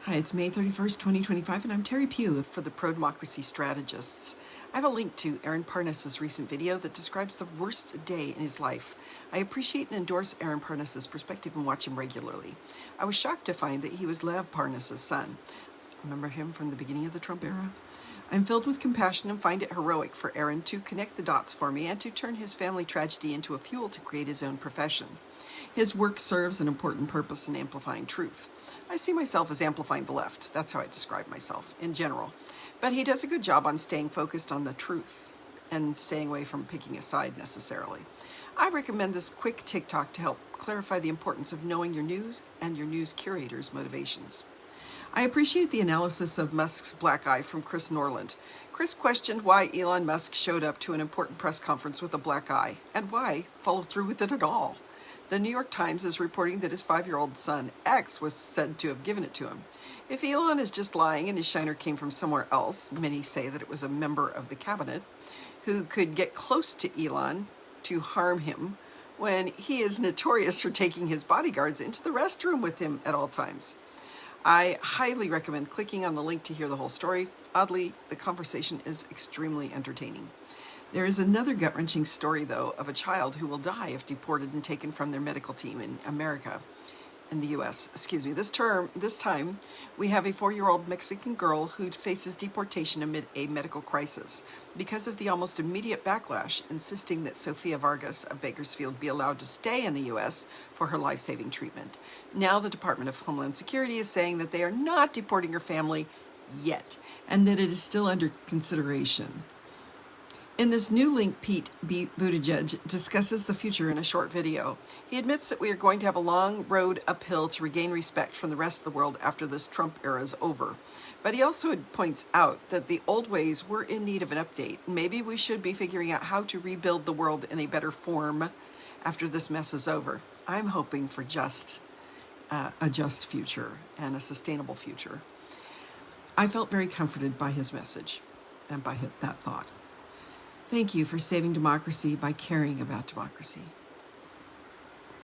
Hi, it's May 31st, 2025, and I'm Terry Pugh for the Pro-Democracy Strategists. I have a link to Aaron Parnas's recent video that describes the worst day in his life. I appreciate and endorse Aaron Parnas's perspective and watch him regularly. I was shocked to find that he was Lev Parnas's son. Remember him from the beginning of the Trump era? I'm filled with compassion and find it heroic for Aaron to connect the dots for me and to turn his family tragedy into a fuel to create his own profession. His work serves an important purpose in amplifying truth. I see myself as amplifying the left. That's how I describe myself in general. But he does a good job on staying focused on the truth and staying away from picking a side necessarily. I recommend this quick TikTok to help clarify the importance of knowing your news and your news curator's motivations. I appreciate the analysis of Musk's black eye from Chris Norland. Chris questioned why Elon Musk showed up to an important press conference with a black eye and why follow through with it at all. The New York Times is reporting that his 5-year-old son, X, was said to have given it to him. If Elon is just lying and his shiner came from somewhere else, many say that it was a member of the cabinet who could get close to Elon to harm him when he is notorious for taking his bodyguards into the restroom with him at all times. I highly recommend clicking on the link to hear the whole story. Oddly, the conversation is extremely entertaining. There is another gut-wrenching story, though, of a child who will die if deported and taken from their medical team in the U.S. This time, we have a 4-year-old Mexican girl who faces deportation amid a medical crisis because of the almost immediate backlash insisting that Sofia Vargas of Bakersfield be allowed to stay in the U.S. for her life-saving treatment. Now the Department of Homeland Security is saying that they are not deporting her family yet, and that it is still under consideration. In this new link, Pete Buttigieg discusses the future in a short video. He admits that we are going to have a long road uphill to regain respect from the rest of the world after this Trump era is over. But he also points out that the old ways were in need of an update. Maybe we should be figuring out how to rebuild the world in a better form after this mess is over. I'm hoping for a just future and a sustainable future. I felt very comforted by his message and by that thought. Thank you for saving democracy by caring about democracy.